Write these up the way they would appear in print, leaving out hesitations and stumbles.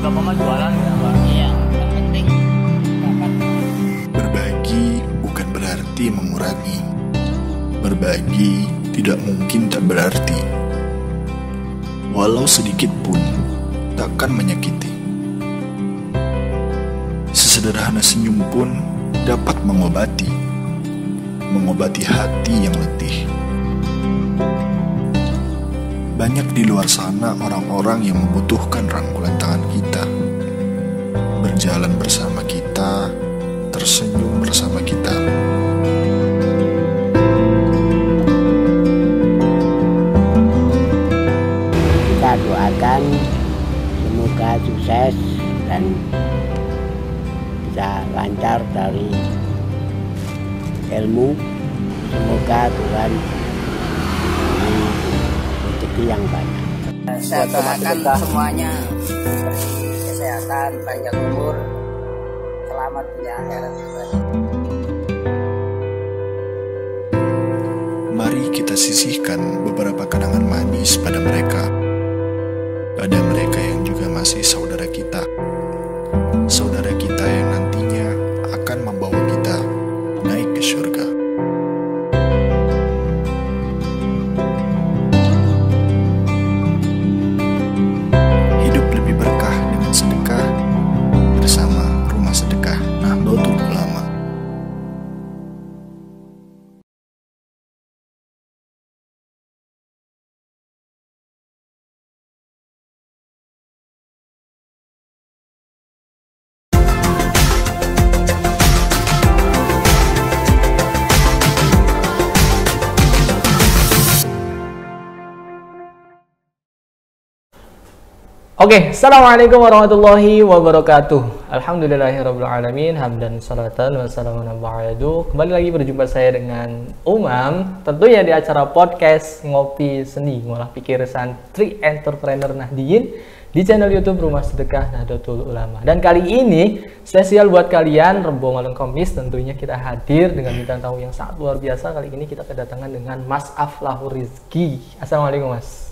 Bapak mah jualan ya Pak? Iya, yang penting dapat. Berbagi bukan berarti mengurangi. Berbagi tidak mungkin tak berarti. Walau sedikit pun takkan menyakiti. Sesederhana senyum pun dapat mengobati hati yang letih. Banyak di luar sana orang-orang yang membutuhkan rangkulan tangan kita, berjalan bersama kita, tersenyum bersama kita. Kita doakan semoga sukses dan bisa lancar dari ilmu. Semoga Tuhan beri rezeki yang banyak. Saya doakan semuanya diberi kesehatan, panjang umur, selamat di akhirat. Mari kita sisihkan beberapa kenangan manis pada mereka yang juga masih saudara kita yang nantinya akan membawa kita naik ke surga. Hidup lebih berkah dengan sedekah bersama Rumah Sedekah Nahdlatul Ulama. Oke, assalamualaikum warahmatullahi wabarakatuh. Alhamdulillahirrabbilalamin. Hamdan salatan wa salamun ba'du. Kembali lagi berjumpa saya dengan Umam, tentunya di acara podcast Ngopi Seni Ngolah Pikir Santri Entrepreneur Nahdliyin di channel YouTube Rumah Sedekah Nahdlatul Ulama. Dan kali ini spesial buat kalian, Rebo Malam Kamis, tentunya kita hadir dengan bintang tamu yang sangat luar biasa. Kali ini kita kedatangan dengan Mas Aflahur Rizky. Assalamualaikum Mas.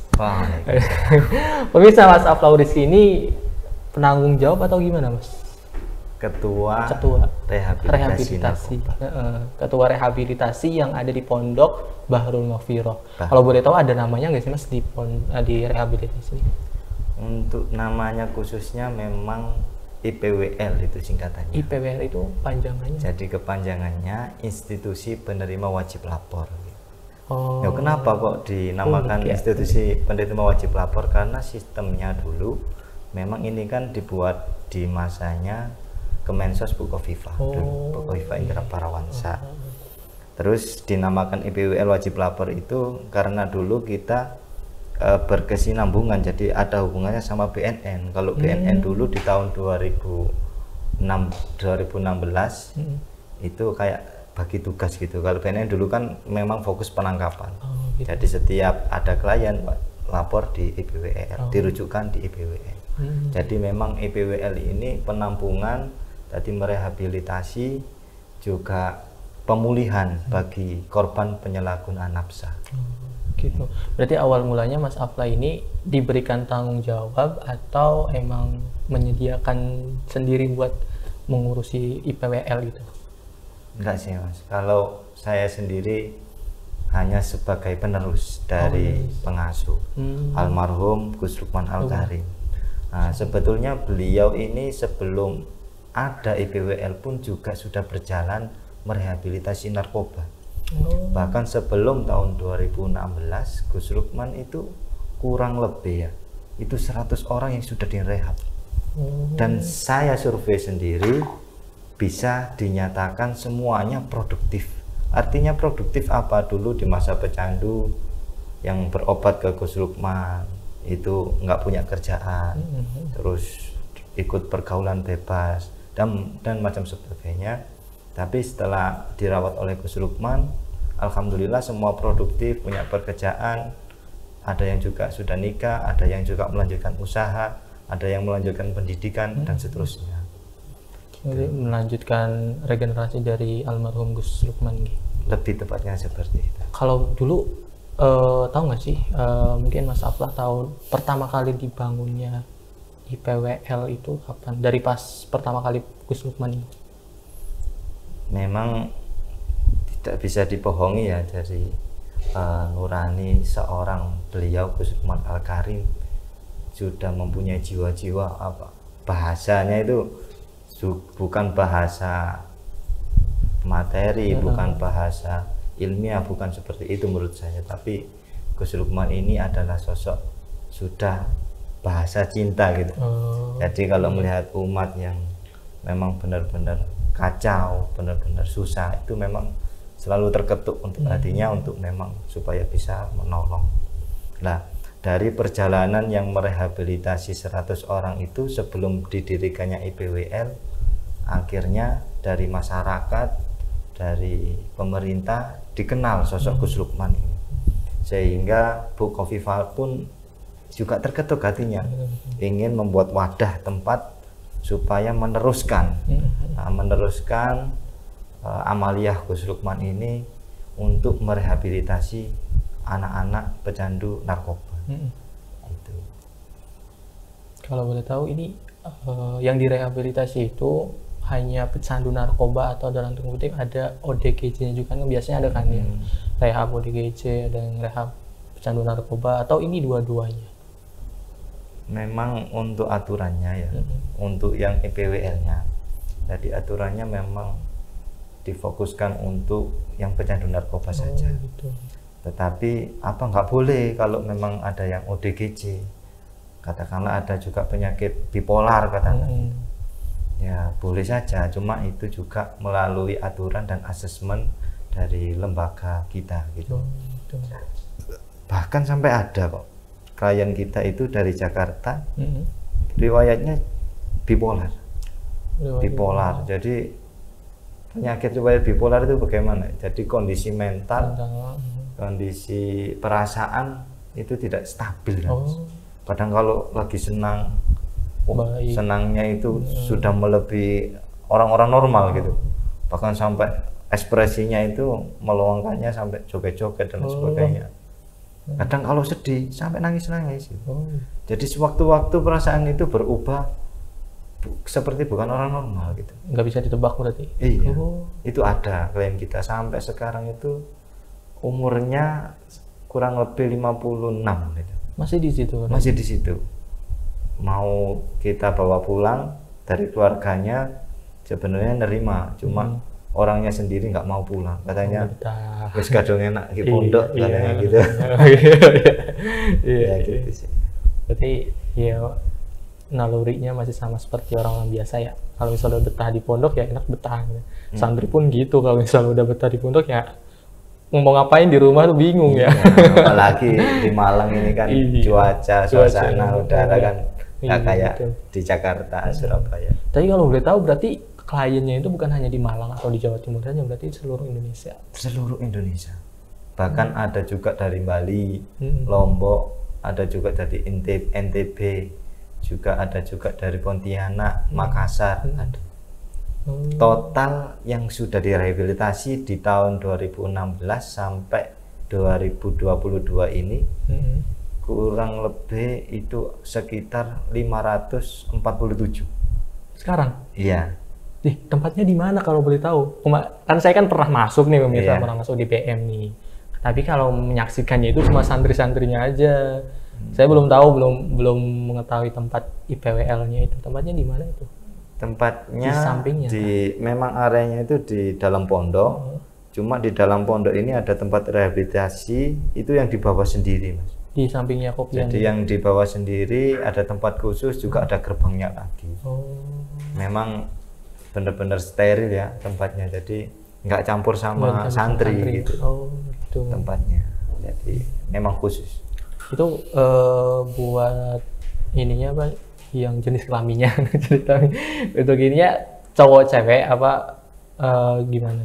Pemirsa, Mas Aflahur Rizky ini penanggung jawab atau gimana Mas? Ketua rehabilitasi. Ketua rehabilitasi yang ada di Pondok Bahrul Maghfirah. Kalau boleh tahu ada namanya nggak sih Mas di rehabilitasi? Untuk namanya khususnya memang IPWL itu singkatannya. IPWL itu panjangannya? Jadi kepanjangannya Institusi Penerima Wajib Lapor. Oh. Ya, kenapa kok dinamakan institusi penerima wajib lapor? Karena sistemnya dulu memang ini kan dibuat di masanya Kemensos Bukoviva, Bukoviva Indra Parawansa. Terus dinamakan IPWL wajib lapor itu karena dulu kita berkesinambungan, jadi ada hubungannya sama BNN. Kalau BNN dulu di tahun 2016 itu kayak bagi tugas gitu. Kalau BNN dulu kan memang fokus penangkapan. Gitu. Jadi setiap ada klien lapor di IPWL, dirujukkan di IPWL. Jadi memang IPWL ini penampungan, tadi merehabilitasi juga pemulihan bagi korban penyalahgunaan nafsa. Gitu. Berarti awal mulanya Mas Afla ini diberikan tanggung jawab atau emang menyediakan sendiri buat mengurusi IPWL gitu? Enggak sih Mas, kalau saya sendiri hanya sebagai penerus dari pengasuh almarhum Gus Lukman Al-Karim. Nah, sebetulnya beliau ini sebelum ada IPWL pun juga sudah berjalan merehabilitasi narkoba. Bahkan sebelum tahun 2016 Gus Lukman itu kurang lebih ya, itu 100 orang yang sudah direhab. Dan saya survei sendiri bisa dinyatakan semuanya produktif. Artinya produktif apa? Dulu di masa pecandu yang berobat ke Gus Lukman itu nggak punya kerjaan, terus ikut pergaulan bebas dan macam sebagainya. Tapi setelah dirawat oleh Gus Lukman, alhamdulillah semua produktif, punya pekerjaan. Ada yang juga sudah nikah, ada yang juga melanjutkan usaha, ada yang melanjutkan pendidikan dan seterusnya. Jadi melanjutkan regenerasi dari almarhum Gus Lukman gitu. Lebih tepatnya seperti itu. Kalau dulu tahu nggak sih mungkin Mas Aflah tahu pertama kali dibangunnya IPWL itu kapan? Dari pas pertama kali Gus Lukman ini? Memang tidak bisa dibohongi ya, dari nurani seorang beliau Gus Lukman Al-Karim sudah mempunyai jiwa-jiwa apa, bahasanya itu bukan bahasa materi, bukan bahasa ilmiah, bukan seperti itu menurut saya, tapi Gus Lukman ini adalah sosok sudah bahasa cinta gitu. Jadi kalau melihat umat yang memang benar-benar kacau, benar-benar susah, itu memang selalu terketuk untuk hatinya untuk memang supaya bisa menolong. Nah, dari perjalanan yang merehabilitasi 100 orang itu sebelum didirikannya IPWL, akhirnya dari masyarakat, dari pemerintah dikenal sosok Gus Lukman ini, sehingga Bu Khofifah pun juga terketuk hatinya, ingin membuat wadah tempat supaya meneruskan amaliyah Gus Lukman ini untuk merehabilitasi anak-anak pecandu narkoba. Itu. Kalau boleh tahu ini yang direhabilitasi itu hanya pecandu narkoba atau dalam tanda kutip ada ODGJ-nya juga kan, biasanya ada kan yang rehab ODGJ, ada yang rehab pecandu narkoba, atau ini dua-duanya? Memang untuk aturannya ya, untuk yang IPWL-nya, jadi aturannya memang difokuskan untuk yang pecandu narkoba saja. Gitu. Tetapi apa nggak boleh kalau memang ada yang ODGJ, katakanlah ada juga penyakit bipolar katakanlah, ya boleh saja, cuma itu juga melalui aturan dan asesmen dari lembaga kita gitu. Bahkan sampai ada kok klien kita itu dari Jakarta, riwayatnya bipolar. Jadi penyakit riwayat bipolar itu bagaimana? Jadi kondisi mental, kondisi perasaan itu tidak stabil. Kadang kalau lagi senang, senangnya itu sudah melebihi orang-orang normal gitu. Bahkan sampai ekspresinya itu meluangkannya sampai joget-joget dan sebagainya. Kadang kalau sedih sampai nangis-nangis gitu. Jadi sewaktu-waktu perasaan itu berubah seperti bukan orang normal gitu. Nggak bisa ditebak berarti? Iya. Itu ada klien kita sampai sekarang itu umurnya kurang lebih 56 gitu. Masih di situ? Masih di situ. Mau kita bawa pulang dari keluarganya sebenarnya nerima, cuma orangnya sendiri nggak mau pulang, katanya wis kadung enak di pondok, katanya gitu. Iya gitu sih. Berarti ya nalurinya masih sama seperti orang biasa ya. Kalau misalnya udah betah di pondok ya enak betah. Santri pun gitu, kalau misalnya udah betah di pondok ya mau ngapain di rumah tuh bingung ya. Apalagi di Malang ini kan cuaca, suasana, udara kan nggak kayak di Jakarta, Surabaya. Tapi kalau boleh tahu berarti kliennya itu bukan hanya di Malang atau di Jawa Timur saja, berarti seluruh Indonesia? Seluruh Indonesia. Bahkan ada juga dari Bali, Lombok, ada juga dari NTB, juga ada juga dari Pontianak, Makassar. Ada. Total yang sudah direhabilitasi di tahun 2016 sampai 2022 ini kurang lebih itu sekitar 547. Sekarang? Iya. Tempatnya di mana kalau boleh tahu? Kan saya kan pernah masuk nih pemirsa, pernah masuk di PM nih. Tapi kalau menyaksikannya itu cuma santri-santrinya aja. Saya belum tahu, belum mengetahui tempat IPWL-nya itu. Tempatnya di mana itu? Tempatnya di sampingnya. Memang areanya itu di dalam pondok. Cuma di dalam pondok ini ada tempat rehabilitasi itu yang dibawa sendiri, Mas. Di sampingnya kopian. Jadi yang dibawa sendiri, ada tempat khusus, juga ada gerbangnya lagi. Memang benar-benar steril ya tempatnya, jadi nggak campur sama santri gitu. Gitu. Tempatnya, jadi memang khusus. Itu buat ininya apa? Yang jenis kelaminnya, untuk ininya cowok cewek apa gimana?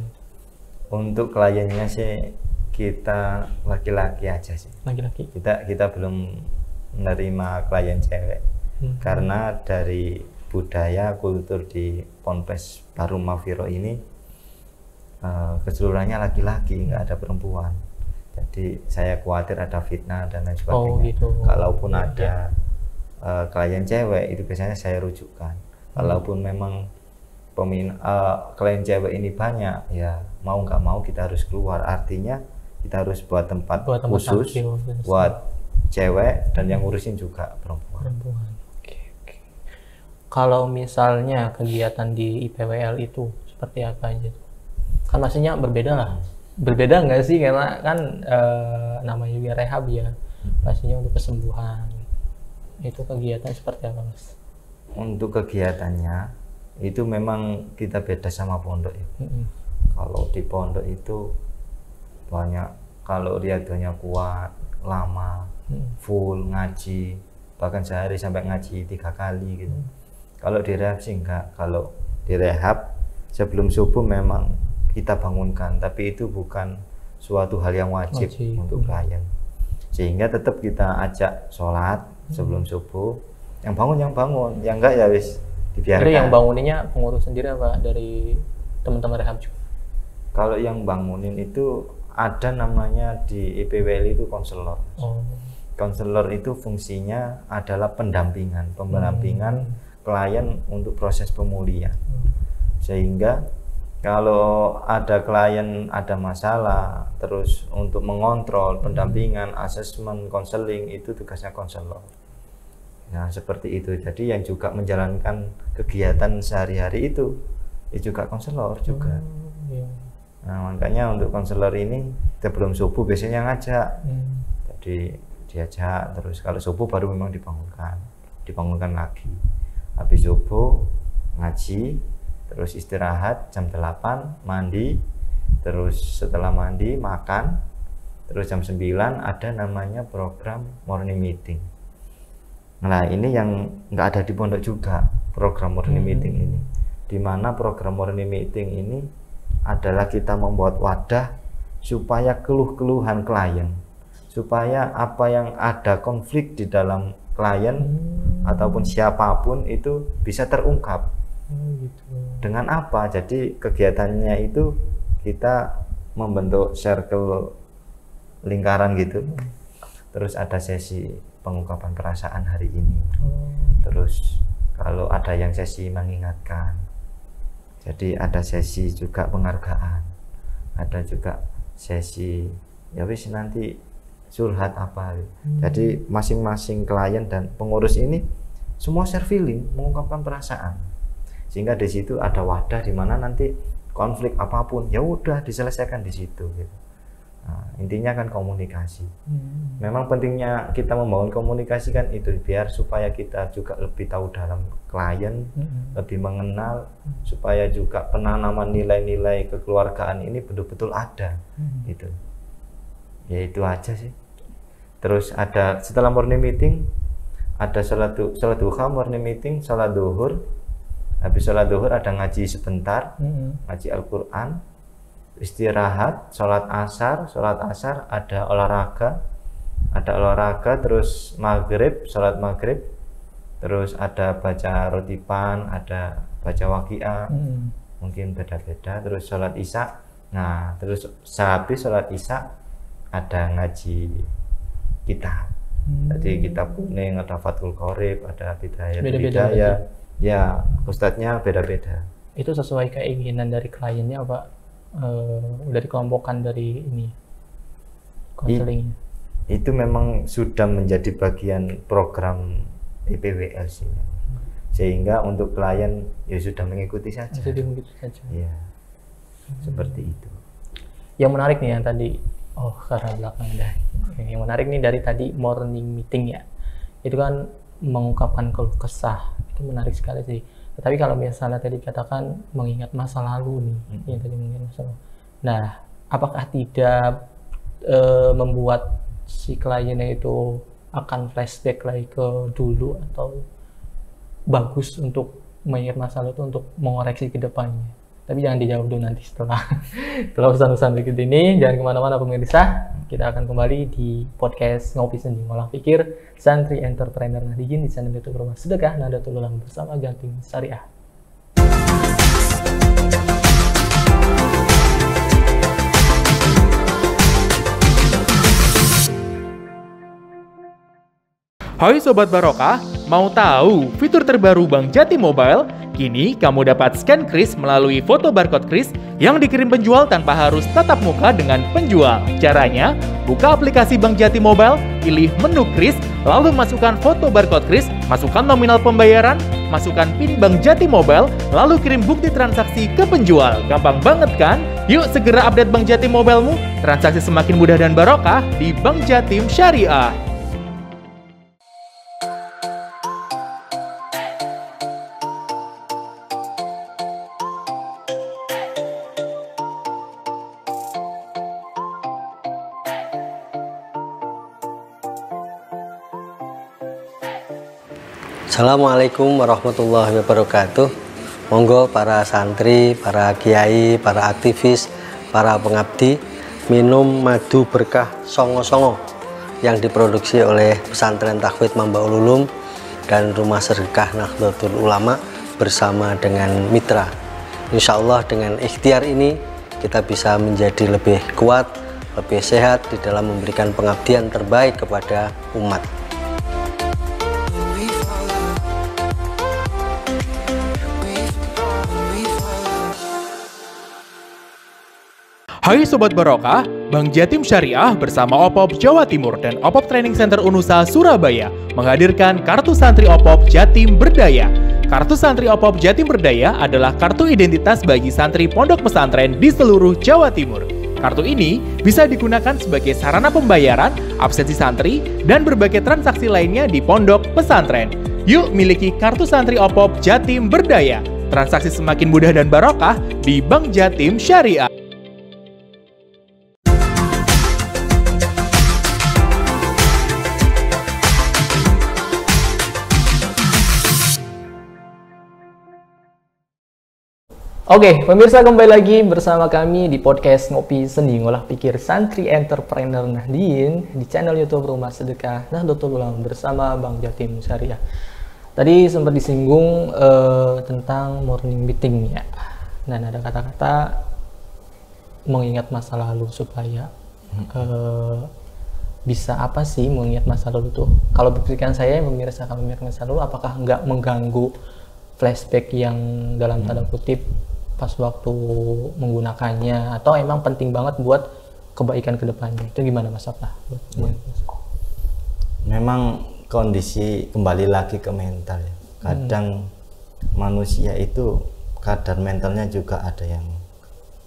Untuk kliennya sih kita laki-laki aja sih. Laki-laki. Kita belum menerima klien cewek karena dari budaya kultur di Ponpes Baru Mafiro ini keseluruhannya laki-laki, nggak ada perempuan. Jadi saya khawatir ada fitnah dan lain sebagainya. Gitu. Kalaupun ada klien cewek itu biasanya saya rujukkan. Kalaupun memang klien cewek ini banyak, ya mau nggak mau kita harus keluar. Artinya kita harus buat tempat khusus buat cewek dan yang ngurusin juga perempuan. Oke. Kalau misalnya kegiatan di IPWL itu seperti apa aja? Kan maksudnya berbeda lah. Berbeda nggak sih, karena kan namanya juga rehab ya, pastinya untuk kesembuhan. Itu kegiatan seperti apa, Mas? Untuk kegiatannya itu memang kita beda sama pondok ya. Kalau di pondok itu banyak, kalau riadonya kuat, lama, full ngaji, bahkan sehari sampai ngaji 3 kali gitu. Kalau di rehab sih enggak. Kalau di rehab sebelum subuh memang kita bangunkan, tapi itu bukan suatu hal yang wajib untuk klien. Sehingga tetap kita ajak sholat sebelum subuh. Yang bangun, yang enggak ya wis dibiarkan. Jadi yang banguninnya pengurus sendiri apa dari teman-teman rehab juga? Kalau yang bangunin itu ada namanya di IPWL itu konselor. Konselor itu fungsinya adalah pendampingan klien untuk proses pemulihan. Sehingga kalau ada klien ada masalah, terus untuk mengontrol, pendampingan, asesmen, konseling itu tugasnya konselor. Nah seperti itu. Jadi yang juga menjalankan kegiatan sehari-hari itu juga konselor juga. Nah makanya untuk konselor ini sebelum subuh biasanya ngajak. Jadi diajak, terus kalau subuh baru memang dibangunkan lagi. Habis subuh ngaji, terus istirahat jam 8, mandi, terus setelah mandi makan, terus jam 9 ada namanya program morning meeting. Nah ini yang nggak ada di pondok juga, program morning meeting ini, dimana program morning meeting ini adalah kita membuat wadah supaya keluh-keluhan klien, supaya apa yang ada konflik di dalam klien ataupun siapapun itu bisa terungkap. Dengan apa? Jadi kegiatannya itu kita membentuk circle lingkaran gitu. Terus ada sesi pengungkapan perasaan hari ini. Terus kalau ada yang sesi mengingatkan. Jadi ada sesi juga penghargaan. Ada juga sesi ya wis nanti surhat apa. Jadi masing-masing klien dan pengurus ini semua share feeling, mengungkapkan perasaan. Sehingga di situ ada wadah di mana nanti konflik apapun ya udah diselesaikan di situ gitu. Nah, intinya kan komunikasi. Memang pentingnya kita membangun komunikasi kan itu biar supaya kita juga lebih tahu dalam klien, lebih mengenal, supaya juga penanaman nilai-nilai kekeluargaan ini betul-betul ada gitu. Ya itu aja sih. Terus ada setelah morning meeting ada salat duha, morning meeting, salat duhur. Habis salat duhur ada ngaji sebentar, ngaji Al-Quran, istirahat, sholat asar ada olahraga, terus maghrib, sholat maghrib, terus ada baca rotipan, ada baca waqiah, mungkin beda-beda, terus sholat isya. Nah terus sehabis sholat isya ada ngaji kitab. Jadi kitab kuning, ada Fathul Qorib, ada Bidayah. Ya, ustadznya beda-beda. Itu sesuai keinginan dari kliennya apa? Dari kelompokan dari ini konselingnya? Itu memang sudah menjadi bagian program IPWL sih. Sehingga untuk klien ya sudah mengikuti saja. Ya, seperti itu. Yang menarik nih yang tadi, karena belakang dah. Yang menarik nih dari tadi morning meeting ya, itu kan mengungkapkan keluh kesah, itu menarik sekali sih. Tapi kalau misalnya tadi katakan mengingat masa lalu nih, yang tadi mengingat masa lalu. Nah, apakah tidak membuat si kliennya itu akan flashback lagi ke dulu, atau bagus untuk mengingat masa lalu itu untuk mengoreksi ke depannya? Tapi jangan dijawab dulu nanti setelah pesan-pesan berikut ini. Jangan kemana-mana pemirsa, kita akan kembali di podcast Ngopi Senja Ngolah Pikir Santri Entrepreneur Nahdijin di channel YouTube Rumah Sedekah Nahdlatul Ulama bersama Ganting Syariah. Hai Sobat Barokah, Mau tahu fitur terbaru Bank Jatim Mobile? Kini kamu dapat scan kris melalui foto barcode kris yang dikirim penjual tanpa harus tatap muka dengan penjual. Caranya, buka aplikasi Bank Jatim Mobile, pilih menu kris, lalu masukkan foto barcode kris, masukkan nominal pembayaran, masukkan PIN Bank Jatim Mobile, lalu kirim bukti transaksi ke penjual. Gampang banget kan? Yuk segera update Bank Jatim Mobilemu, transaksi semakin mudah dan barokah di Bank Jatim Syariah. Assalamualaikum warahmatullahi wabarakatuh. Monggo para santri, para kiai, para aktivis, para pengabdi minum madu berkah songo-songo yang diproduksi oleh Pesantren Tahfidz Mambaul Ulum dan Rumah Sedekah Nahdlatul Ulama bersama dengan mitra. Insya Allah dengan ikhtiar ini kita bisa menjadi lebih kuat, lebih sehat di dalam memberikan pengabdian terbaik kepada umat. Hai Sobat Barokah, Bank Jatim Syariah bersama OPOP Jawa Timur dan OPOP Training Center Unusa Surabaya menghadirkan Kartu Santri OPOP Jatim Berdaya. Kartu Santri OPOP Jatim Berdaya adalah kartu identitas bagi santri pondok pesantren di seluruh Jawa Timur. Kartu ini bisa digunakan sebagai sarana pembayaran, absensi santri, dan berbagai transaksi lainnya di pondok pesantren. Yuk miliki Kartu Santri OPOP Jatim Berdaya. Transaksi semakin mudah dan barokah di Bank Jatim Syariah. Oke, pemirsa kembali lagi bersama kami di podcast Ngopi Sendi Ngolah Pikir Santri Entrepreneur Nahdien di channel YouTube Rumah Sedekah Nahdlatul Ulama bersama Bank Jatim Syariah. Tadi sempat disinggung tentang morning meeting ya, dan ada kata-kata mengingat masa lalu supaya bisa apa sih mengingat masa lalu tuh? Kalau pikiran saya pemirsa, kalau mengingat masa lalu apakah nggak mengganggu flashback yang dalam tanda kutip pas waktu menggunakannya, atau emang penting banget buat kebaikan kedepannya? Itu gimana Mas Abah? Memang kondisi kembali lagi ke mental ya. Kadang manusia itu kadar mentalnya juga ada yang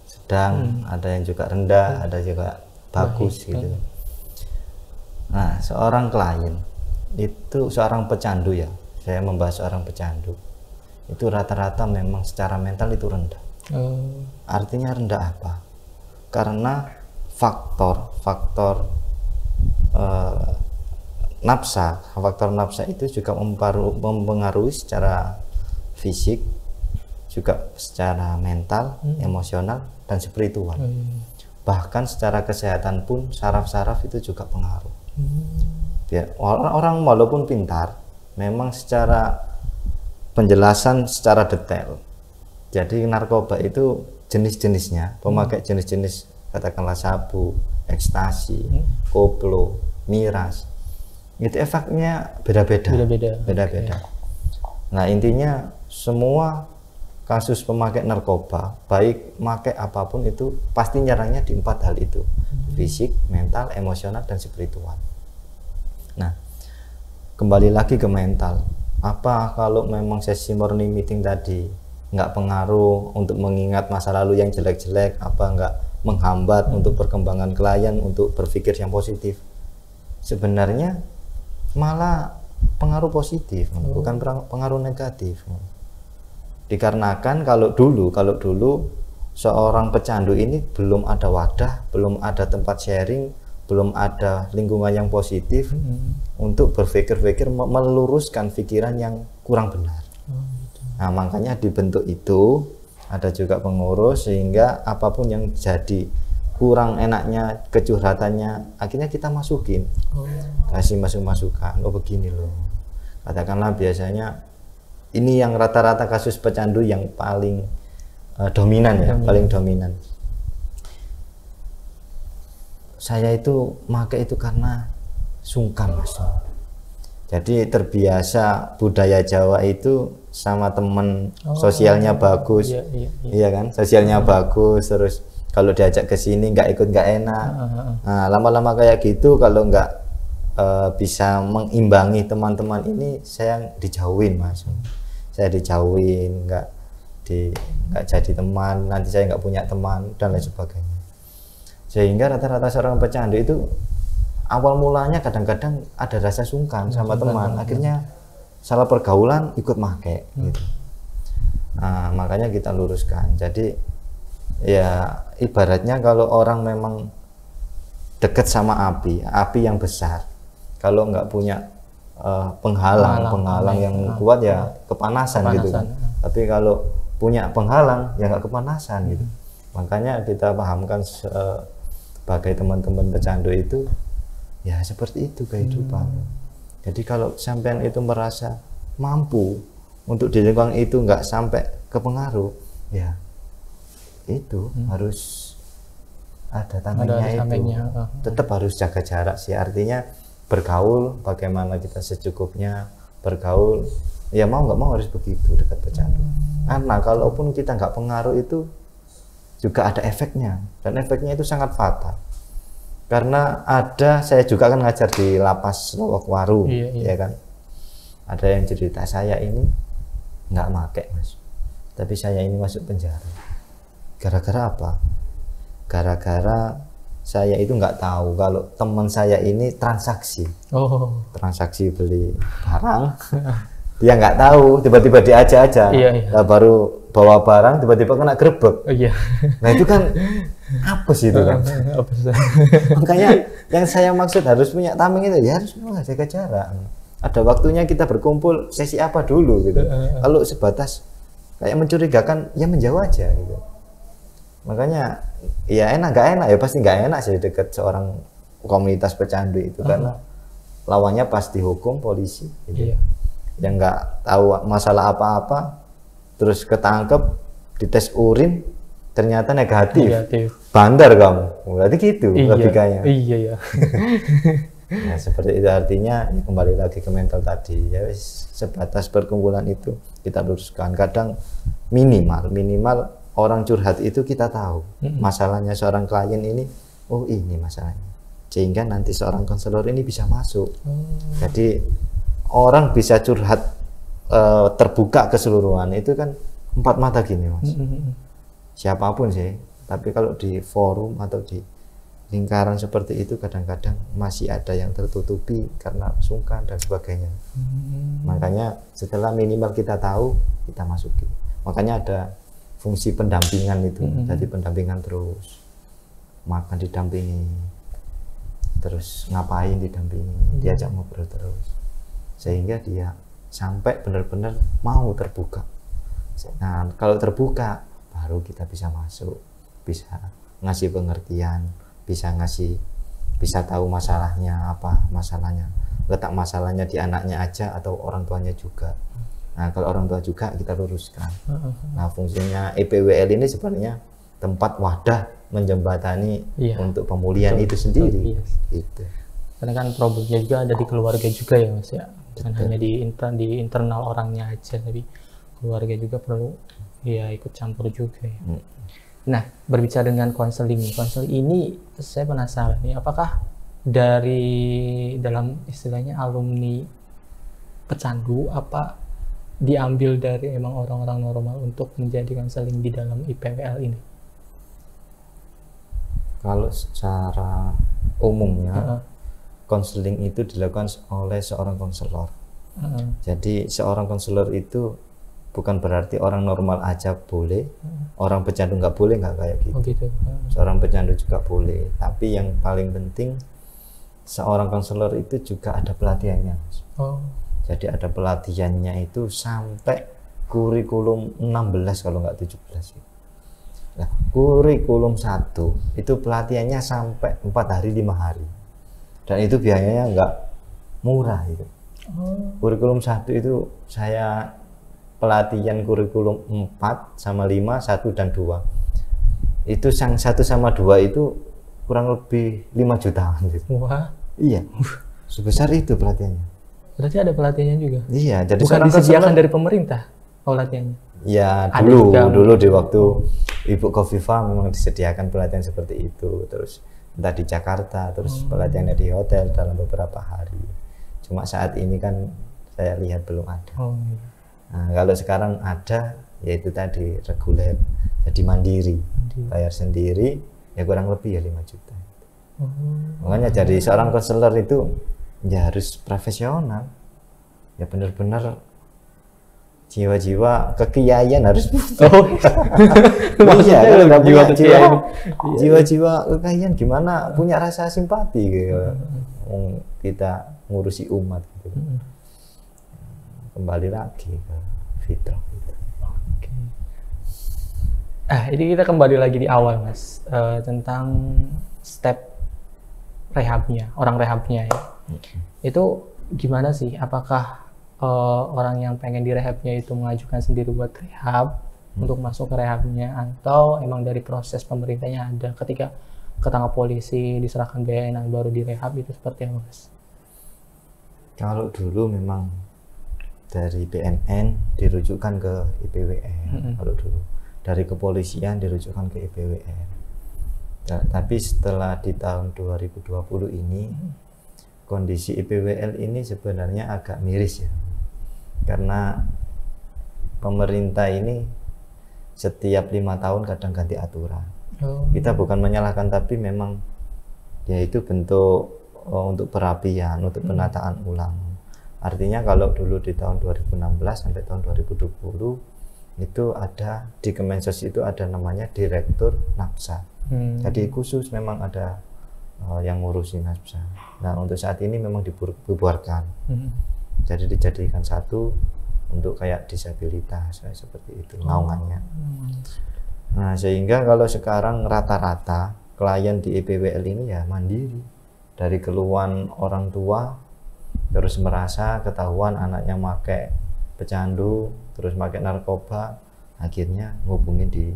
sedang, ada yang juga rendah, ada juga bagus gitu. Nah, seorang klien itu seorang pecandu ya. Saya membahas seorang pecandu. Itu rata-rata memang secara mental itu rendah. Artinya rendah apa? Karena faktor nafsa itu juga mempengaruhi secara fisik, juga secara mental, emosional, dan spiritual. Bahkan secara kesehatan pun saraf-saraf itu juga pengaruh. Ya, orang walaupun pintar, memang secara penjelasan secara detail. Jadi narkoba itu jenis-jenisnya, pemakai jenis-jenis katakanlah sabu, ekstasi, koplo, miras. Itu efeknya beda-beda. Nah, intinya semua kasus pemakai narkoba, baik pakai apapun itu pasti nyerangnya di 4 hal itu. Fisik, mental, emosional, dan spiritual. Nah, kembali lagi ke mental. Apa kalau memang sesi morning meeting tadi nggak pengaruh untuk mengingat masa lalu yang jelek-jelek, apa nggak menghambat untuk perkembangan klien untuk berpikir yang positif? Sebenarnya malah pengaruh positif, bukan pengaruh negatif. Dikarenakan kalau dulu seorang pecandu ini belum ada wadah, belum ada tempat sharing, belum ada lingkungan yang positif untuk berpikir-pikir meluruskan pikiran yang kurang benar. Nah, makanya dibentuk itu, ada juga pengurus, sehingga apapun yang jadi kurang enaknya, kecurhatannya, akhirnya kita masukin, kasih masukan. Oh begini loh, katakanlah biasanya ini yang rata-rata kasus pecandu yang paling dominan ya, paling dominan. Saya itu pakai itu karena sungkan, Mas. Jadi terbiasa budaya Jawa itu sama temen sosialnya bagus, iya kan, sosialnya bagus, terus kalau diajak ke sini nggak ikut nggak enak. Nah, lama-lama kayak gitu kalau nggak bisa mengimbangi teman-teman ini, saya dijauhin Mas, saya dijauhin, nggak jadi teman, nanti saya nggak punya teman dan lain sebagainya. Sehingga rata-rata seorang pecandu itu awal mulanya kadang-kadang ada rasa sungkan sama teman, akhirnya salah pergaulan ikut make gitu. Nah, makanya kita luruskan. Jadi ya ibaratnya kalau orang memang dekat sama api yang besar, kalau nggak punya penghalang yang kuat ya kepanasan gitu kan. Tapi kalau punya penghalang ya nggak kepanasan gitu. Makanya kita pahamkan sebagai teman-teman pecandu itu ya seperti itu kehidupan. Jadi kalau sampean itu merasa mampu untuk di lingkungan itu nggak sampai kepengaruh, ya itu harus ada tamengnya itu. Tetap harus jaga jarak sih, artinya bergaul bagaimana kita secukupnya, bergaul ya mau nggak mau harus begitu dekat pecandu. Karena kalaupun kita nggak pengaruh itu juga ada efeknya, dan efeknya itu sangat fatal. Karena saya juga kan ngajar di lapas Lowokwaru, ya kan. Ada yang cerita, saya ini nggak make Mas, tapi saya ini masuk penjara. Gara-gara apa? Gara-gara saya itu nggak tahu kalau teman saya ini transaksi beli barang. Dia nggak tahu, tiba-tiba diajak aja. Baru bawa barang, tiba-tiba kena gerbek. Nah itu kan apes itu kan. Makanya yang saya maksud harus punya tameng itu ya harus jaga jarak. Ada waktunya kita berkumpul, sesi apa dulu gitu. Kalau sebatas kayak mencurigakan ya menjauh aja gitu. Makanya ya enak gak enak ya pasti nggak enak sih dekat seorang komunitas pecandu itu, karena lawannya pasti hukum, polisi gitu. Yang nggak tahu masalah apa-apa terus ketangkep, dites urin ternyata negatif. Bandar kamu, berarti gitu logikanya. Nah, seperti itu artinya ya kembali lagi ke mental tadi ya, sebatas perkumpulan itu kita luruskan. Kadang minimal orang curhat itu kita tahu masalahnya seorang klien ini, oh ini masalahnya, sehingga nanti seorang konselor ini bisa masuk. Jadi orang bisa curhat terbuka keseluruhan itu kan 4 mata gini Mas. Siapapun sih, tapi kalau di forum atau di lingkaran seperti itu kadang-kadang masih ada yang tertutupi karena sungkan dan sebagainya. Makanya setelah minimal kita tahu, kita masuki. Makanya ada fungsi pendampingan itu. Jadi pendampingan terus, makan didampingi, terus ngapain didampingi, diajak ngobrol terus, sehingga dia sampai benar-benar mau terbuka. Nah kalau terbuka baru kita bisa masuk, bisa ngasih pengertian, bisa tahu masalahnya apa, masalahnya letak masalahnya di anaknya aja atau orang tuanya juga. Nah kalau orang tua juga kita luruskan. Nah fungsinya EPWL ini sebenarnya tempat wadah menjembatani untuk pemulihan itu sendiri. Gitu. Karena kan problemnya juga ada di keluarga juga ya Mas ya, bukan hanya di internal orangnya aja, tapi keluarga juga perlu ya ikut campur juga ya. Nah, berbicara dengan konseling ini saya penasaran nih, apakah dari dalam istilahnya alumni pecandu apa diambil dari emang orang-orang normal untuk menjadi konseling di dalam IPWL ini? Kalau secara umumnya konseling itu dilakukan oleh seorang konselor. Jadi seorang konselor itu bukan berarti orang normal aja boleh, orang pecandu nggak boleh, nggak kayak gitu. Seorang pecandu juga boleh, tapi yang paling penting seorang konselor itu juga ada pelatihannya. Jadi ada pelatihannya itu sampai kurikulum 16 kalau nggak 17. Nah, kurikulum 1 itu pelatihannya sampai 4 hari 5 hari, dan itu biayanya nggak murah itu. Kurikulum 1 itu saya pelatihan kurikulum 4 sama 5, 1 dan 2 itu yang 1 sama 2 itu kurang lebih 5 jutaan gitu. Wah. Iya, sebesar itu pelatihannya. Berarti ada pelatihannya juga? Iya, jadi bukan disediakan dari pemerintah pelatihannya? Ya, ada dulu di waktu Ibu Khofifah memang disediakan pelatihan seperti itu. Terus entah di Jakarta, terus pelatihannya di hotel dalam beberapa hari. Cuma saat ini kan saya lihat belum ada. Nah, kalau sekarang ada, yaitu tadi reguler, jadi mandiri, bayar sendiri, ya kurang lebih ya 5 juta. Makanya jadi seorang konselor itu ya harus profesional, ya benar-benar jiwa-jiwa kekiaian harus butuh. Iya, kalau nggak punya jiwa-jiwa kekayaan gimana punya rasa simpati gitu. Kita ngurusi umat gitu. Kembali lagi ke fitrah gitu. Ini kita kembali lagi di awal, Mas, tentang step rehabnya, orang rehabnya ya. Itu gimana sih? Apakah orang yang pengen direhabnya itu mengajukan sendiri buat rehab untuk masuk ke rehabnya, atau emang dari proses pemerintahnya ada ketika ketangkap polisi diserahkan BNN baru direhab, itu seperti apa, Mas? Kalau dulu memang dari BNN dirujukkan ke IPWN, kalau dulu dari kepolisian dirujukkan ke IPWN. Tapi setelah di tahun 2020 ini kondisi IPWL ini sebenarnya agak miris ya, karena pemerintah ini setiap 5 tahun kadang ganti aturan. Kita bukan menyalahkan, tapi memang ya itu bentuk untuk perapian, untuk penataan ulang. Artinya kalau dulu di tahun 2016 sampai tahun 2020 itu ada di Kemensos itu ada namanya Direktur Napsa. Jadi khusus memang ada yang ngurusin Napsa. Nah, untuk saat ini memang dibubarkan. Jadi dijadikan satu untuk kayak disabilitas kayak seperti itu naungannya. Nah, sehingga kalau sekarang rata-rata klien di IPWL ini ya mandiri. Dari keluhan orang tua, terus merasa ketahuan anaknya pakai pecandu, terus pakai narkoba, akhirnya ngubungin di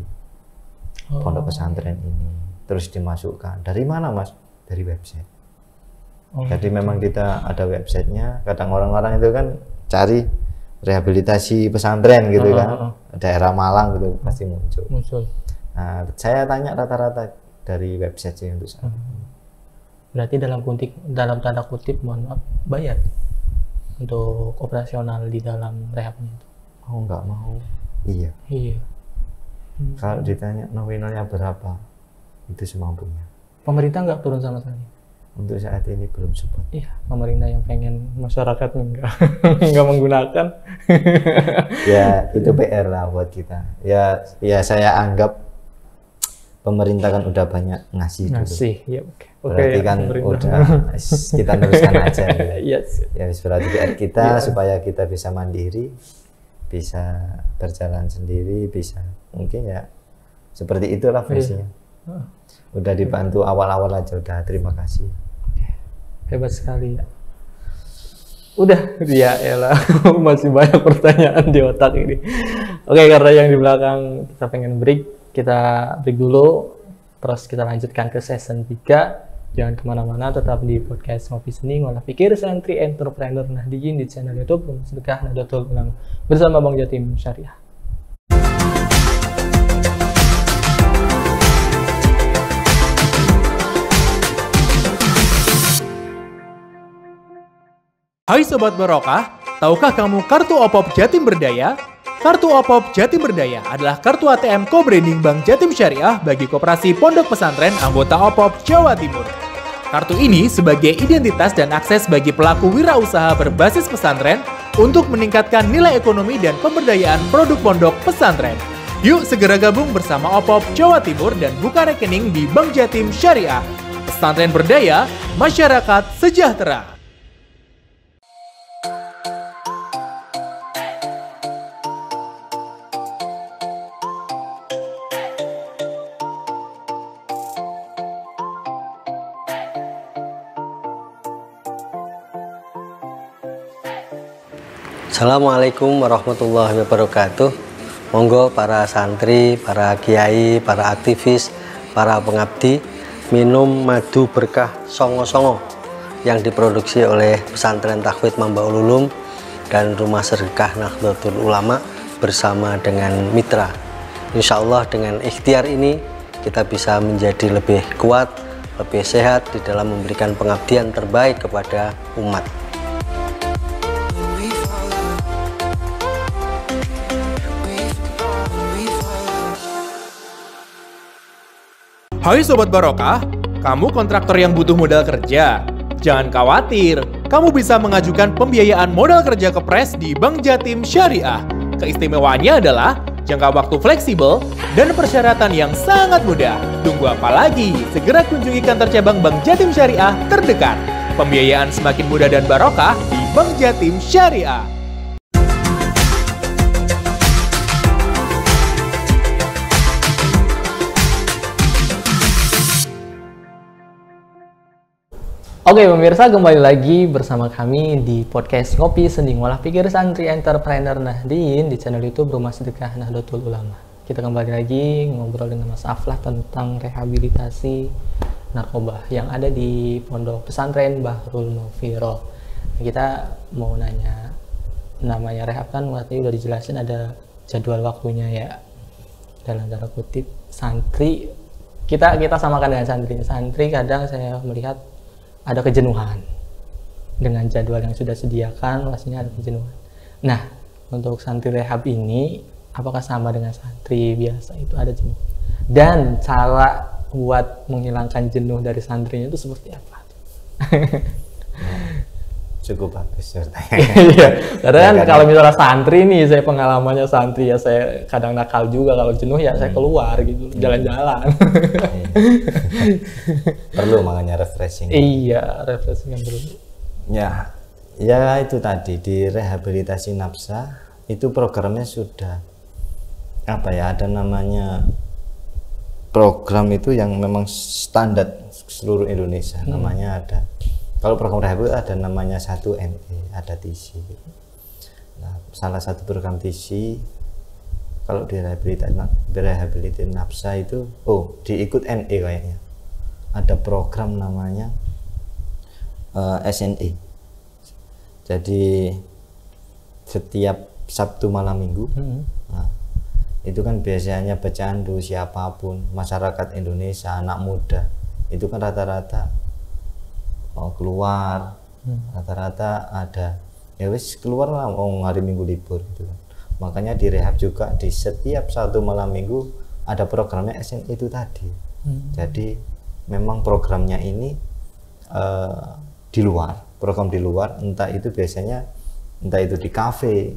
pondok pesantren ini, terus dimasukkan. Dari mana, Mas? Dari website. Jadi memang kita ada websitenya. Kadang orang-orang itu kan cari rehabilitasi pesantren gitu kan, daerah Malang gitu pasti muncul. Nah, saya tanya rata-rata dari website sih untuk saya. Berarti dalam tanda kutip, mohon maaf, bayar untuk operasional di dalam rehabnya itu? Oh, nggak mau. Iya. Kalau ditanya nominalnya berapa, itu semampunya. Pemerintah nggak turun sama sekali? Untuk saat ini belum support. Iya, pemerintah yang pengen masyarakat nggak menggunakan. Ya, itu PR lah buat kita. Ya saya anggap pemerintah kan udah banyak ngasih dulu. Ya, berarti kan udah kita teruskan aja. Gitu. Ya, berarti PR kita supaya kita bisa mandiri, bisa berjalan sendiri, bisa mungkin ya seperti itulah fungsinya. Udah dibantu awal-awal aja, udah terima kasih. Hebat sekali. Udah, ya elah, masih banyak pertanyaan di otak ini. Oke, karena yang di belakang kita pengen break, kita break dulu, terus kita lanjutkan ke season 3. Jangan kemana-mana, tetap di podcast Ngopi Seni, Ngolah Pikir Santri Entrepreneur Nahdiyin di channel YouTube Rumah Sedekah Nahdlatul Ulama bersama Bang Jatim Syariah. Hai Sobat Barokah, tahukah kamu kartu OPOP Jatim Berdaya? Kartu OPOP Jatim Berdaya adalah kartu ATM co-branding Bank Jatim Syariah bagi koperasi pondok pesantren anggota OPOP Jawa Timur. Kartu ini sebagai identitas dan akses bagi pelaku wirausaha berbasis pesantren untuk meningkatkan nilai ekonomi dan pemberdayaan produk pondok pesantren. Yuk segera gabung bersama OPOP Jawa Timur dan buka rekening di Bank Jatim Syariah. Pesantren berdaya, masyarakat sejahtera. Assalamualaikum warahmatullahi wabarakatuh. Monggo para santri, para kiai, para aktivis, para pengabdi minum madu berkah songo-songo yang diproduksi oleh Pesantren Tahfidz Mambaul Ulum dan Rumah Sedekah Nahdlatul Ulama bersama dengan mitra. Insya Allah dengan ikhtiar ini kita bisa menjadi lebih kuat, lebih sehat di dalam memberikan pengabdian terbaik kepada umat. Hai Sobat Barokah, kamu kontraktor yang butuh modal kerja? Jangan khawatir, kamu bisa mengajukan pembiayaan modal kerja Kepres di Bank Jatim Syariah. Keistimewaannya adalah jangka waktu fleksibel dan persyaratan yang sangat mudah. Tunggu apa lagi? Segera kunjungi kantor cabang Bank Jatim Syariah terdekat. Pembiayaan semakin mudah dan barokah di Bank Jatim Syariah. Oke pemirsa, kembali lagi bersama kami di podcast Ngopi Sendi Ngolah Pikir Santri Entrepreneur Nahdien di channel YouTube Rumah Sedekah Nahdlatul Ulama. Kita kembali lagi ngobrol dengan Mas Aflah tentang rehabilitasi narkoba yang ada di Pondok Pesantren Bahrul Mufiroh. Kita mau nanya, namanya rehab kan katanya udah dijelasin ada jadwal waktunya ya, dalam tanda kutip. Santri kita samakan dengan santri kadang saya melihat ada kejenuhan dengan jadwal yang sudah sediakan, pastinya ada kejenuhan. Nah, untuk santri rehab ini apakah sama dengan santri biasa itu ada jenuh? Dan cara buat menghilangkan jenuh dari santrinya itu seperti apa? Cukup bagus ceritanya. Iya, karena kan kalau misalnya santri nih, saya pengalamannya santri ya, saya kadang nakal juga kalau jenuh ya saya keluar gitu, jalan-jalan. Perlu makanya refreshing. Iya, refreshing yang perlu. Ya itu tadi di rehabilitasi nafsa itu programnya sudah apa ya, ada namanya program itu yang memang standar seluruh Indonesia. Namanya ada, kalau program rehab ada namanya 1NE, ada TISI. Nah, salah satu program TISI kalau di rehabilitasi nafsa itu, diikut NE kayaknya. Ada program namanya SNE. Jadi setiap Sabtu malam Minggu, nah, itu kan biasanya pecandu siapapun, masyarakat Indonesia, anak muda, itu kan rata-rata keluar, rata-rata ada ya wis keluar lah, hari Minggu libur gitu kan. Makanya di rehab juga di setiap Sabtu malam Minggu ada programnya SNE itu tadi. Jadi memang programnya ini di luar, program di luar, entah itu biasanya entah itu di kafe,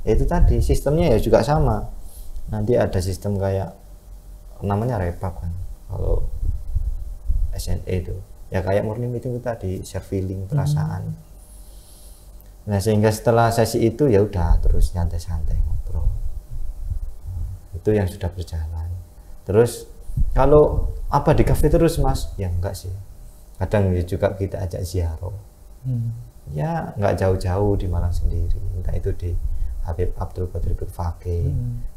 itu tadi sistemnya ya juga sama. Nanti ada sistem kayak namanya repap kan, kalau SNE itu ya kayak murni meeting itu tadi, share feeling, perasaan. Nah sehingga setelah sesi itu ya udah terus nyantai-santai ngobrol. Itu yang sudah berjalan. Terus kalau apa di kafe terus Mas? Ya enggak sih. Kadang juga kita ajak ziarah. Ya nggak jauh-jauh di Malang sendiri. Entah itu di Habib Abdul Qadir Fakih,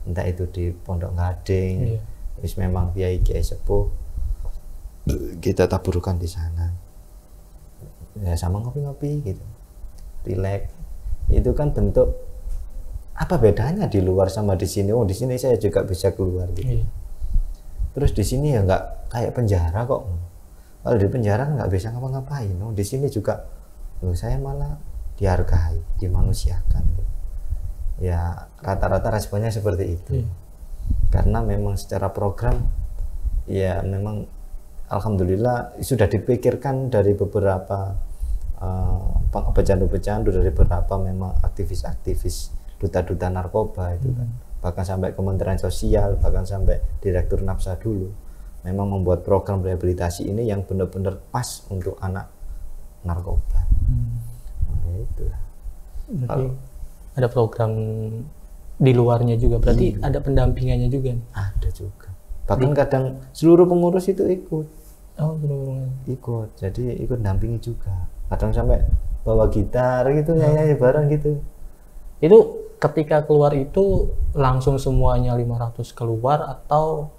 entah itu di Pondok Gading. Wis memang kiai sepuh. Kita taburkan di sana. Ya sama ngopi-ngopi gitu. Relax. Itu kan bentuk apa bedanya di luar sama di sini? Oh, di sini saya juga bisa keluar gitu. Terus di sini ya nggak kayak penjara kok. Kalau di penjara nggak bisa ngapa-ngapain. Oh, di sini juga saya malah dihargai, dimanusiakan gitu. Ya rata-rata responnya seperti itu. Karena memang secara program ya memang alhamdulillah sudah dipikirkan dari beberapa pecandu-pecandu, dari beberapa memang aktivis-aktivis, duta-duta narkoba itu kan, bahkan sampai Kementerian Sosial, bahkan sampai Direktur Nafsa dulu memang membuat program rehabilitasi ini yang benar-benar pas untuk anak narkoba. Nah, itulah. Berarti ada program di luarnya juga, berarti ada pendampingannya juga nih? Ada juga, bahkan kadang seluruh pengurus itu ikut. Ikut, jadi ikut dampingi juga. Kadang sampai bawa gitar gitu, nyanyi bareng gitu. Itu ketika keluar itu langsung semuanya 500 keluar atau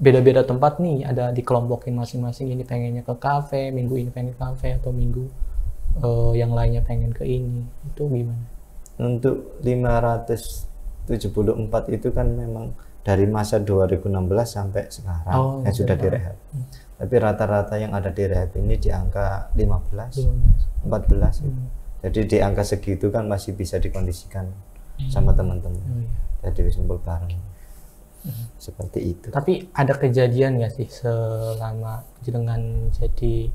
beda-beda tempat nih, ada dikelompokin masing-masing, ini pengennya ke kafe, minggu ini pengen ke kafe, atau minggu yang lainnya pengen ke ini, itu gimana? Untuk 574 itu kan memang dari masa 2016 sampai sekarang yang sudah direhab. Tapi rata-rata yang ada di rehab ini di angka 15, 14. Jadi di angka segitu kan masih bisa dikondisikan sama teman-teman. Jadi kumpul bareng. Seperti itu. Tapi ada kejadian nggak sih selama dengan jadi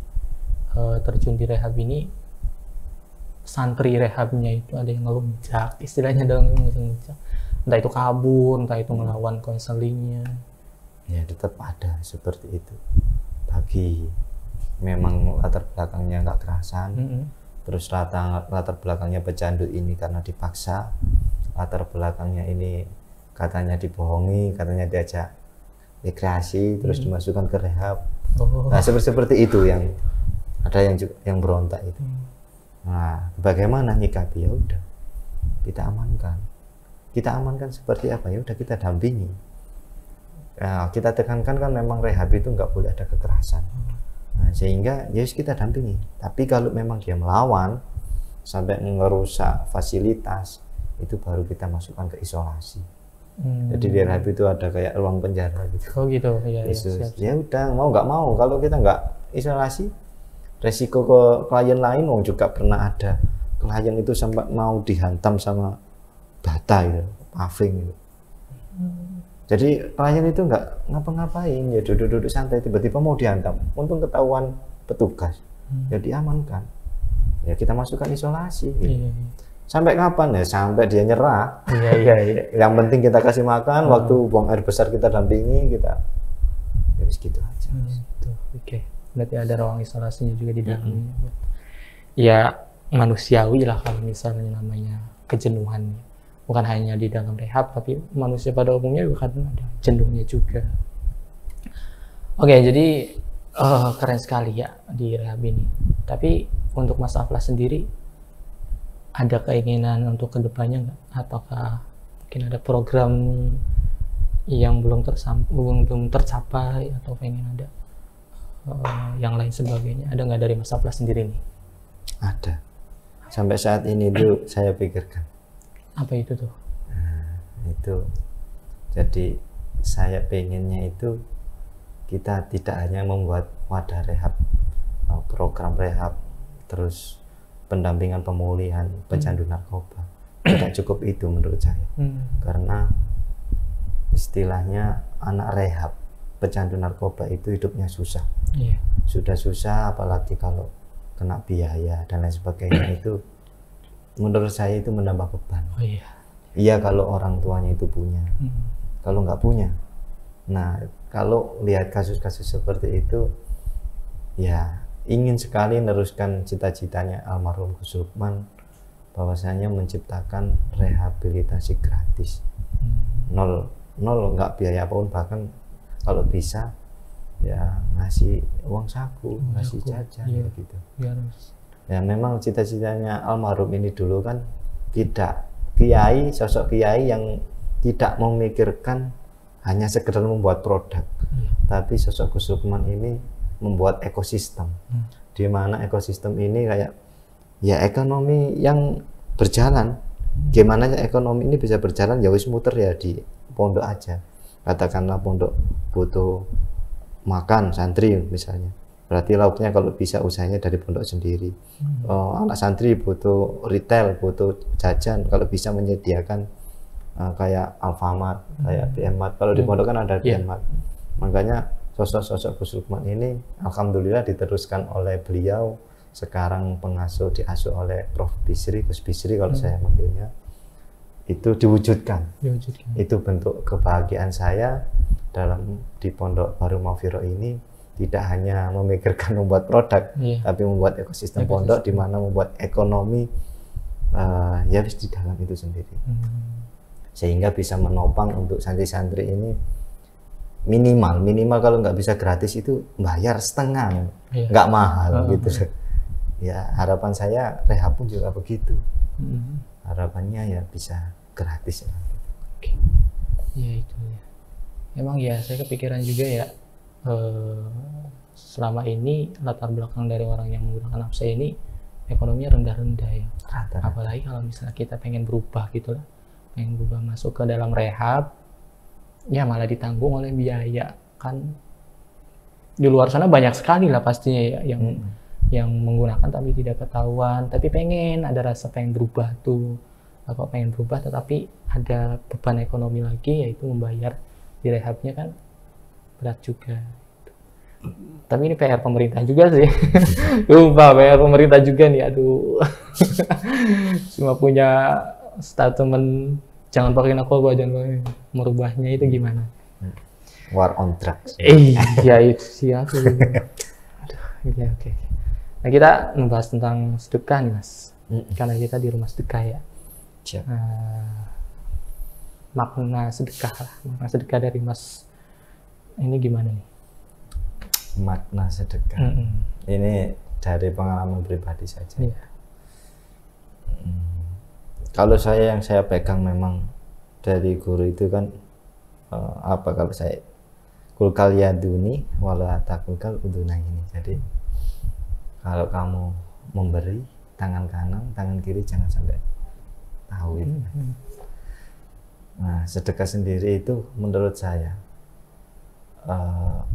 terjun di rehab ini, santri rehabnya itu ada yang ngelunjak, istilahnya dalam ngelunjak, entah itu kabur, entah itu melawan konselingnya? Ya tetap ada seperti itu. Bagi memang latar belakangnya nggak kerasan, terus latar belakangnya pecandu ini karena dipaksa, latar belakangnya ini katanya dibohongi, katanya diajak rekreasi, terus dimasukkan ke rehab. Nah seperti itu yang ada yang berontak itu. Nah bagaimana nyikapi? Ya udah kita amankan. Kita amankan seperti apa? Ya udah kita dampingi. Nah, kita tekankan kan memang rehab itu nggak boleh ada kekerasan. Nah, sehingga ya kita dampingi. Tapi kalau memang dia melawan sampai merusak fasilitas, itu baru kita masukkan ke isolasi. Jadi di rehab itu ada kayak ruang penjara gitu. Oh gitu. Ya, ya udah mau nggak mau, kalau kita nggak isolasi, resiko ke klien lain juga pernah ada klien itu sampai mau dihantam sama bata gitu, paving gitu. Jadi klien itu nggak ngapa-ngapain, ya duduk-duduk santai, tiba-tiba mau dihantam. Untung ketahuan petugas, ya diamankan. Ya kita masukkan isolasi. Gitu. Sampai kapan ya? Sampai dia nyerah. Iya. Yang penting kita kasih makan, waktu buang air besar kita dampingi, kita ya gitu aja. Oke. Berarti ada ruang isolasinya juga di dalamnya. Ya manusiawi lah kalau misalnya namanya kejenuhan. Bukan hanya di dalam rehab, tapi manusia pada umumnya juga kadang ada jenuhnya juga. Oke, jadi keren sekali ya di rehab ini. Tapi untuk Mas Aflah sendiri, ada keinginan untuk kedepannya nggak? Ataukah mungkin ada program yang belum tercapai, atau pengen ada yang lain sebagainya? Ada nggak dari Mas Aflah sendiri nih? Ada. Sampai saat ini itu saya pikirkan. Apa itu tuh? Nah, itu jadi saya pengennya itu kita tidak hanya membuat wadah rehab, program rehab, terus pendampingan pemulihan pecandu narkoba. Tidak cukup itu menurut saya. Karena istilahnya anak rehab pecandu narkoba itu hidupnya susah. Sudah susah, apalagi kalau kena biaya dan lain sebagainya. Itu menurut saya itu menambah beban. Iya kalau orang tuanya itu punya, kalau nggak punya. Nah kalau lihat kasus-kasus seperti itu, ya ingin sekali meneruskan cita-citanya almarhum Gus Lukman, bahwasanya menciptakan rehabilitasi gratis, nol nggak biaya apapun, bahkan kalau bisa ya ngasih uang saku, ngasih jajan gitu. Ya memang cita-citanya almarhum ini dulu kan tidak kiai, sosok kiai yang tidak memikirkan hanya sekedar membuat produk, tapi sosok Gus Lukman ini membuat ekosistem, di mana ekosistem ini kayak ya ekonomi yang berjalan. Gimana ekonomi ini bisa berjalan? Ya wis muter ya di pondok aja. Katakanlah pondok butuh makan santri misalnya, berarti lauknya kalau bisa usahanya dari pondok sendiri. Anak santri butuh retail, butuh jajan, kalau bisa menyediakan kayak Alfamart, kayak BMart. Kalau di pondok kan ada BMart. Makanya sosok-sosok Gus Lukman ini alhamdulillah diteruskan oleh beliau. Sekarang pengasuh diasuh oleh Prof Bisri, Gus Bisri kalau saya manggilnya. Itu diwujudkan. Itu bentuk kebahagiaan saya dalam di Pondok Baru Mafiro ini, tidak hanya memikirkan membuat produk, tapi membuat ekosistem pondok, di mana membuat ekonomi ya di dalam itu sendiri. Sehingga bisa menopang untuk santri-santri ini minimal kalau nggak bisa gratis itu bayar setengah, nggak mahal gitu. Ya harapan saya rehab pun juga begitu. Harapannya ya bisa gratis. Ya itu ya. Emang ya saya kepikiran juga ya, selama ini latar belakang dari orang yang menggunakan nafsa ini ekonominya rendah-rendah ya. Apalagi kalau misalnya kita pengen berubah gitu lah, pengen berubah masuk ke dalam rehab, ya malah ditanggung oleh biaya. Kan di luar sana banyak sekali lah pastinya ya yang menggunakan tapi tidak ketahuan, tapi pengen ada rasa pengen berubah tuh, apa pengen berubah tetapi ada beban ekonomi lagi, yaitu membayar di rehabnya kan berat juga. Tapi ini PR pemerintah juga sih. Lupa PR pemerintah juga nih, aduh. Cuma punya statement jangan pakai narkoba, jangan merubahnya itu gimana? War on drugs. Iya itu sih aku. Aduh, oke. Nah kita membahas tentang sedekah nih Mas, karena kita di rumah sedekah ya. Makna sedekah lah, makna sedekah dari Mas ini gimana nih? Makna sedekah. Ini dari pengalaman pribadi saja. Iya. Kalau yang saya pegang memang dari guru itu kan kalau saya kulkal yaduni wala takulkal uduna ini. Jadi kalau kamu memberi tangan kanan, tangan kiri jangan sampai tahu itu. Nah, sedekah sendiri itu menurut saya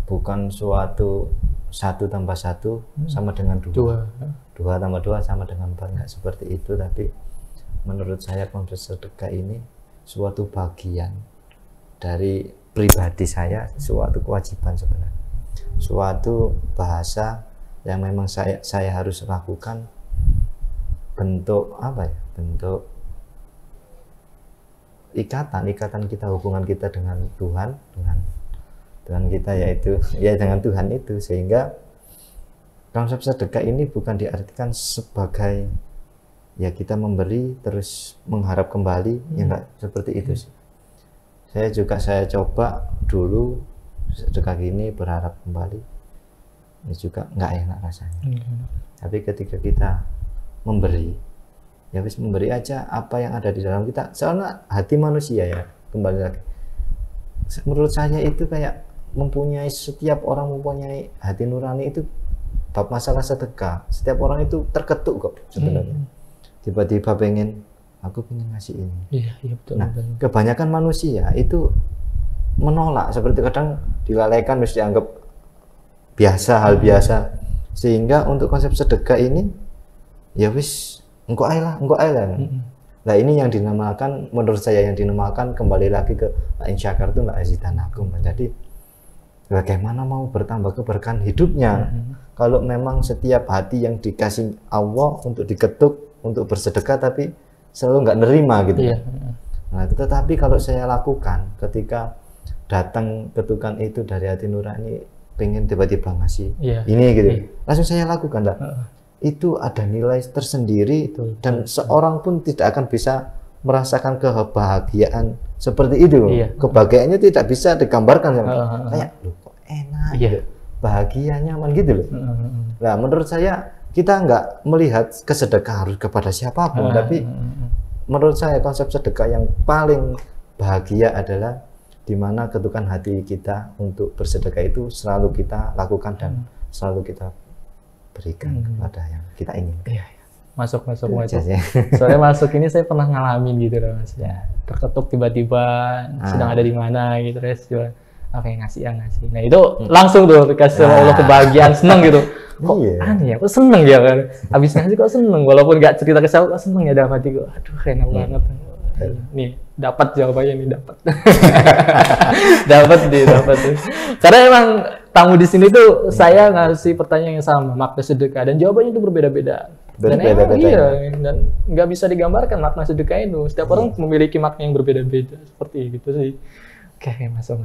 bukan suatu 1 tambah 1 sama dengan 2. 2 tambah 2 sama dengan 4, nggak seperti itu. Tapi menurut saya konsep sedekah ini suatu bagian dari pribadi saya, suatu kewajiban sebenarnya, suatu bahasa yang memang saya harus lakukan, bentuk apa ya, bentuk ikatan kita, hubungan kita dengan Tuhan kita, yaitu ya dengan Tuhan itu. Sehingga konsep sedekah ini bukan diartikan sebagai ya kita memberi terus mengharap kembali, ya enggak seperti itu sih. Saya coba dulu sedekah gini berharap kembali, ini juga nggak enak rasanya. Tapi ketika kita memberi, ya wis memberi aja apa yang ada di dalam kita. Soalnya hati manusia ya, kembali lagi, menurut saya itu kayak setiap orang mempunyai hati nurani. Itu bab masalah sedekah, setiap orang itu terketuk kok sebenarnya. Tiba-tiba aku pengen ngasih ini. Iya betul. Nah, kebanyakan manusia itu menolak, seperti kadang dilalaikan, mesti dianggap biasa, hal biasa. Sehingga untuk konsep sedekah ini ya wis engko ae lah. Nah, ini yang dinamakan, menurut saya yang dinamakan, kembali lagi ke insyakar itu la azidanakum. Jadi bagaimana mau bertambah keberkahan hidupnya kalau memang setiap hati yang dikasih Allah untuk diketuk untuk bersedekah tapi selalu nggak nerima gitu. Nah, tetapi kalau saya lakukan ketika datang ketukan itu dari hati nurani, pengen tiba-tiba ngasih ini gitu, langsung saya lakukan lah. Itu ada nilai tersendiri dan seorang pun tidak akan bisa merasakan kebahagiaan seperti itu. Kebahagiaannya tidak bisa digambarkan kayak loh kok enak gitu, bahagia, nyaman gitu loh. Nah, menurut saya kita nggak melihat kesedekah harus kepada siapapun, tapi menurut saya konsep sedekah yang paling bahagia adalah dimana ketukan hati kita untuk bersedekah itu selalu kita lakukan dan selalu kita berikan kepada yang kita inginkan. Masuk. Soalnya masuk ini saya pernah ngalamin gitu loh Mas. Terketuk tiba-tiba sedang ada di mana gitu, coba apa yang ngasih. Nah itu langsung tuh dikasih sama Allah kebahagiaan, seneng gitu. Kok aneh ya, kok seneng ya kan? Habis ngasih kok seneng, walaupun nggak cerita ke saya kok seneng ya dapat itu. Aduh enak banget. Nih dapat jawabannya nih, dapat. dapat tuh. Karena emang tamu di sini tuh saya ngasih pertanyaan yang sama, makna sedekah, dan jawabannya itu berbeda-beda. Dan nggak bisa digambarkan makna sedekah itu. Setiap orang memiliki makna yang berbeda-beda seperti itu sih. Oke, masuk.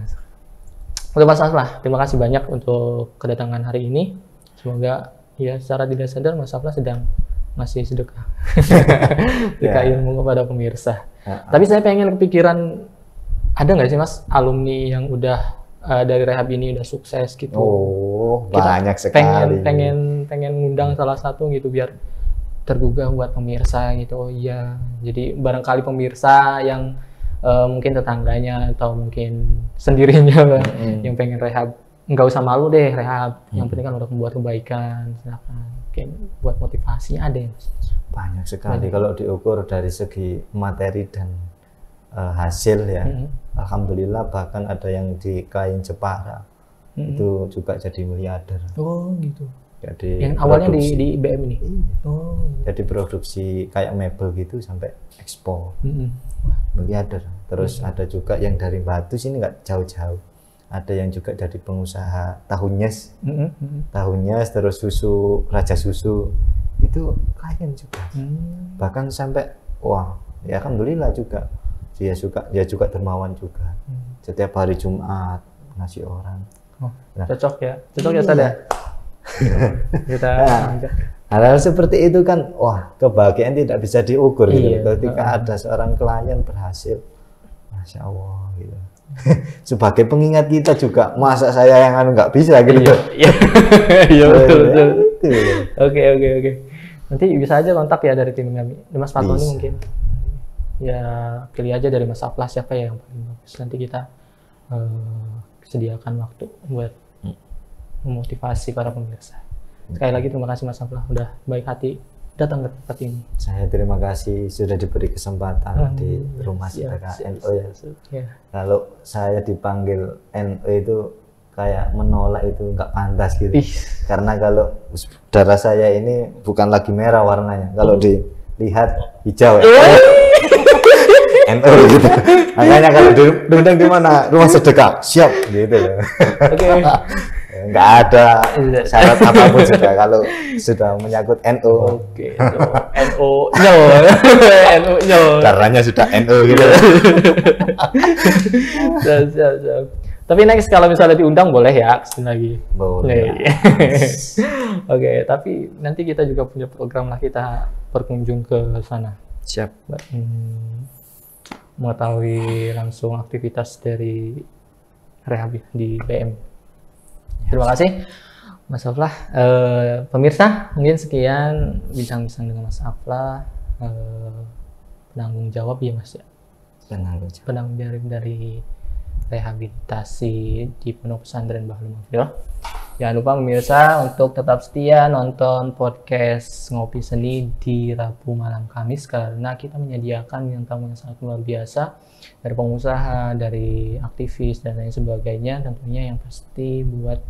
Oke Mas Aflah, terima kasih banyak untuk kedatangan hari ini. Semoga ya secara tidak sadar Mas Aflah sedang ngasih sedekah. Sedekah ilmu kepada pemirsa. Tapi saya pengen kepikiran, ada nggak sih Mas alumni yang udah dari rehab ini udah sukses gitu? Banyak sekali. Pengen ngundang salah satu gitu biar tergugah buat pemirsa gitu. Oh iya, jadi barangkali pemirsa yang mungkin tetangganya atau mungkin sendirinya yang pengen rehab, nggak usah malu deh rehab, yang penting kan udah membuat kebaikan, silakan. Mungkin buat motivasinya ada ya Mas? Banyak sekali kalau diukur dari segi materi dan hasil ya. Alhamdulillah bahkan ada yang di Kain Jepara itu juga jadi miliarder. Oh gitu. Jadi yang awalnya di IBM ini. Oh. Jadi produksi kayak mebel gitu sampai ekspor. Miliarder. Terus ada juga yang dari Batu sini nggak jauh-jauh. Ada yang juga jadi pengusaha tahu nyes. Tahu nyes terus susu, raja susu. Itu klien juga. Bahkan sampai wah, ya alhamdulillah juga. Dia juga dermawan juga. Setiap hari Jumat ngasih orang. Oh, cocok ya Sada. Kita hal-hal seperti itu kan, wah kebahagiaan tidak bisa diukur gitu. Ketika ada seorang klien berhasil, masya Allah gitu. Sebagai pengingat kita juga, masa saya yang nggak bisa gitu. Iya betul. Oke. Nanti bisa aja kontak ya dari tim kami. Mas Fatoni mungkin. Ya pilih aja dari Mas Aflah siapa ya yang paling bagus. Nanti kita sediakan waktu buat memotivasi para pemirsa. Sekali lagi terima kasih Mas Aflah udah baik hati datang ke tempat ini. Saya terima kasih sudah diberi kesempatan di rumah saudara NU ya. Kalau saya dipanggil NU itu kayak menolak, itu nggak pantas gitu. Karena kalau darah saya ini bukan lagi merah warnanya, kalau dilihat hijau ya. NU gitu. Makanya kalau diundang di mana rumah sedekah siap gitu. Oke. Nggak ada syarat apapun juga kalau sudah menyangkut NU. Oke. NU nyol. Caranya sudah NU gitu. Siap. Tapi next kalau misalnya diundang boleh ya kesini lagi. Boleh. Oke, tapi nanti kita juga punya program lah, kita berkunjung ke sana. Siap. Mengetahui langsung aktivitas dari rehab di BM. Terima kasih Mas Aflah. Pemirsa, mungkin sekian bincang-bincang dengan Mas Aflah, penanggung jawab ya Mas ya. Penanggung jawab dari rehabilitasi di Pondok Pesantren Bahrul Mahfirah. Jangan lupa pemirsa untuk tetap setia nonton podcast Ngopi Seni di Rabu malam Kamis, karena kita menyediakan bintang tamu yang sangat luar biasa dari pengusaha, dari aktivis dan lain sebagainya. Tentunya yang pasti buat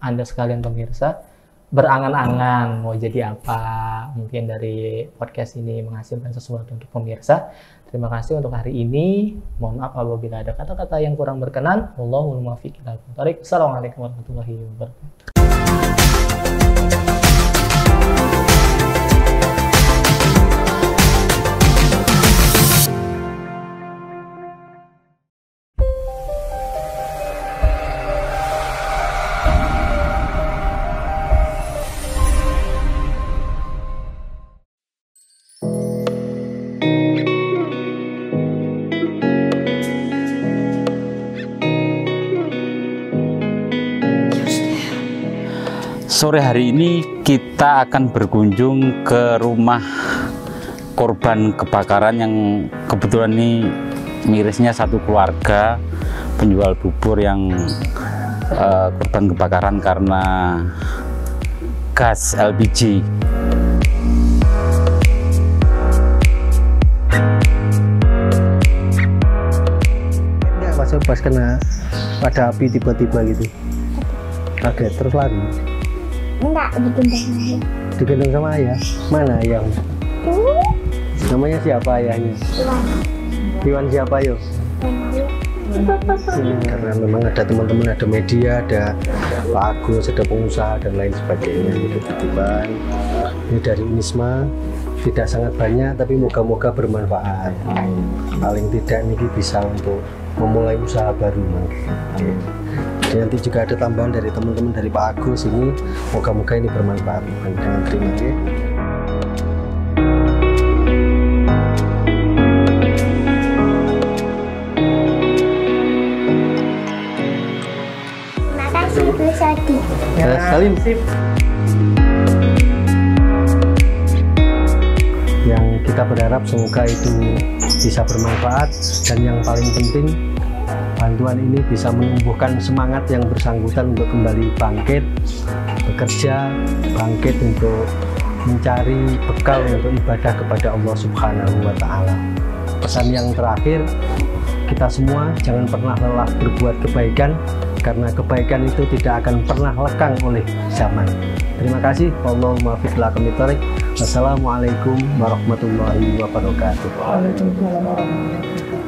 Anda sekalian pemirsa berangan-angan mau jadi apa, mungkin dari podcast ini menghasilkan sesuatu untuk pemirsa. Terima kasih untuk hari ini. Mohon maaf apabila ada kata-kata yang kurang berkenan. Wallahul muwaffiq ila aqwamit thoriq. Assalamualaikum warahmatullahi wabarakatuh. Sore hari ini kita akan berkunjung ke rumah korban kebakaran yang kebetulan ini mirisnya satu keluarga penjual bubur yang korban kebakaran karena gas LPG. Enggak, pas kena pada api tiba-tiba gitu. Kaget terus lari. Enggak, digendong ayah. Digendong sama ayah? Mana ayah? Namanya siapa ayahnya? Iwan siapa yo? Karena memang ada teman-teman, ada media, ada Pak Agus, ada pengusaha dan lain sebagainya gitu. Titipan ini dari Unisma, tidak sangat banyak tapi moga-moga bermanfaat. Paling tidak ini bisa untuk memulai usaha baru. Nanti juga ada tambahan dari teman-teman dari Pak Agus ini, moga-moga ini bermanfaat. Dengan terima kasih. Terima kasih Bu Sadi. Salim. Yang kita berharap semoga itu bisa bermanfaat, dan yang paling penting bantuan ini bisa menumbuhkan semangat yang bersangkutan untuk kembali bangkit, bekerja, bangkit untuk mencari bekal untuk ibadah kepada Allah Subhanahu wa Ta'ala. Pesan yang terakhir, kita semua jangan pernah lelah berbuat kebaikan, karena kebaikan itu tidak akan pernah lekang oleh zaman. Terima kasih. Wallahumma muwaffiq ila aqwamit thoriq. Wassalamualaikum warahmatullahi wabarakatuh. Waalaikumsalam warahmatullahi wabarakatuh.